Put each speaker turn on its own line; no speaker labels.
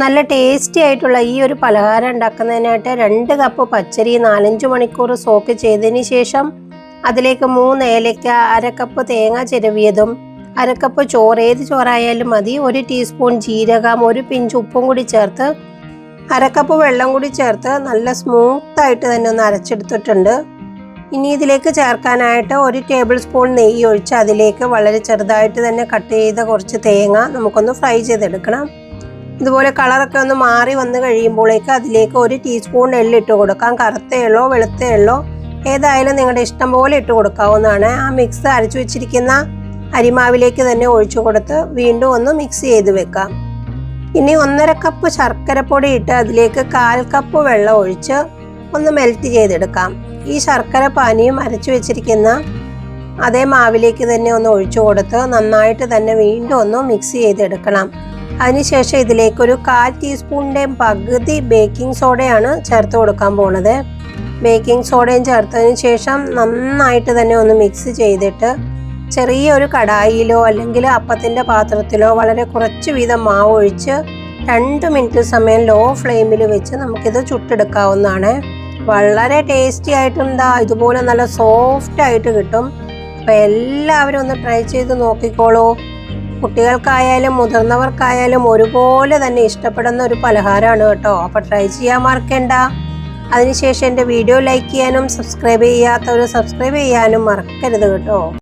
നല്ല ടേസ്റ്റി ആയിട്ടുള്ള ഈ ഒരു പലഹാരം ഉണ്ടാക്കുന്നതിനായിട്ട് 2 കപ്പ് പച്ചരി 4-5 മണിക്കൂർ സോക്ക് ചെയ്തതിന് ശേഷം അതിലേക്ക് 3 ഏലക്ക, 1/2 കപ്പ് തേങ്ങ ചിരവിയതും, 1/2 കപ്പ് ചോറ്, ഏത് ചോറായാലും മതി, 1 ടീസ്പൂൺ ജീരകം, 1 പിഞ്ച് ഉപ്പും കൂടി ചേർത്ത് 1/2 കപ്പ് വെള്ളം കൂടി ചേർത്ത് നല്ല സ്മൂത്തായിട്ട് തന്നെ ഒന്ന് അരച്ചെടുത്തിട്ടുണ്ട്. ഇനി ഇതിലേക്ക് ചേർക്കാനായിട്ട് 1 ടേബിൾ സ്പൂൺ നെയ്യ് ഒഴിച്ച് അതിലേക്ക് വളരെ ചെറുതായിട്ട് തന്നെ കട്ട് ചെയ്ത കുറച്ച് തേങ്ങ നമുക്കൊന്ന് ഫ്രൈ ചെയ്തെടുക്കണം. ഇതുപോലെ കളറൊക്കെ ഒന്ന് മാറി വന്ന് കഴിയുമ്പോഴേക്ക് അതിലേക്ക് 1 ടീസ്പൂൺ എള്ളിട്ട് കൊടുക്കാം. കറുത്ത എള്ളോ വെളുത്ത എള്ളോ ഏതായാലും നിങ്ങളുടെ ഇഷ്ടം പോലെ ഇട്ട് കൊടുക്കാവുന്നതാണ്. ആ മിക്സ് അരച്ചു വെച്ചിരിക്കുന്ന അരിമാവിലേക്ക് തന്നെ ഒഴിച്ചു കൊടുത്ത് വീണ്ടും ഒന്ന് മിക്സ് ചെയ്ത് വെക്കാം. ഇനി 1/2 കപ്പ് ശർക്കരപ്പൊടി ഇട്ട് അതിലേക്ക് 1/4 കപ്പ് വെള്ളം ഒഴിച്ച് ഒന്ന് മെൽറ്റ് ചെയ്തെടുക്കാം. ഈ ശർക്കര പാനിയും അരച്ചു വെച്ചിരിക്കുന്ന അതേ മാവിലേക്ക് തന്നെ ഒന്ന് ഒഴിച്ചു കൊടുത്ത് നന്നായിട്ട് തന്നെ വീണ്ടും ഒന്ന് മിക്സ് ചെയ്തെടുക്കണം. അതിനുശേഷം ഇതിലേക്ക് ഒരു 1/4 ടീസ്പൂണിൻ്റെയും പകുതി ബേക്കിംഗ് സോഡയാണ് ചേർത്ത് കൊടുക്കാൻ പോണത്. ബേക്കിംഗ് സോഡയും ചേർത്തതിന് ശേഷം നന്നായിട്ട് തന്നെ ഒന്ന് മിക്സ് ചെയ്തിട്ട് ചെറിയൊരു കടായിലോ അല്ലെങ്കിൽ അപ്പത്തിൻ്റെ പാത്രത്തിലോ വളരെ കുറച്ച് വീതം മാവ് ഒഴിച്ച് 2 മിനിറ്റ് സമയം ലോ ഫ്ലെയിമിൽ വെച്ച് നമുക്കിത് ചുട്ടെടുക്കാവുന്നതാണ്. വളരെ ടേസ്റ്റി ആയിട്ടും ഇതുപോലെ നല്ല സോഫ്റ്റ് ആയിട്ട് കിട്ടും. അപ്പോൾ എല്ലാവരും ഒന്ന് ട്രൈ ചെയ്ത് നോക്കിക്കോളൂ. കുട്ടികൾക്കായാലും മുതിർന്നവർക്കായാലും ഒരുപോലെ തന്നെ ഇഷ്ടപ്പെടുന്ന ഒരു പലഹാരമാണ് കേട്ടോ. അപ്പോൾ ട്രൈ ചെയ്യാൻ മറക്കണ്ട. അതിനുശേഷം എൻ്റെ വീഡിയോ ലൈക്ക് ചെയ്യാനും സബ്സ്ക്രൈബ് ചെയ്യാത്തവർ സബ്സ്ക്രൈബ് ചെയ്യാനും മറക്കരുത് കേട്ടോ.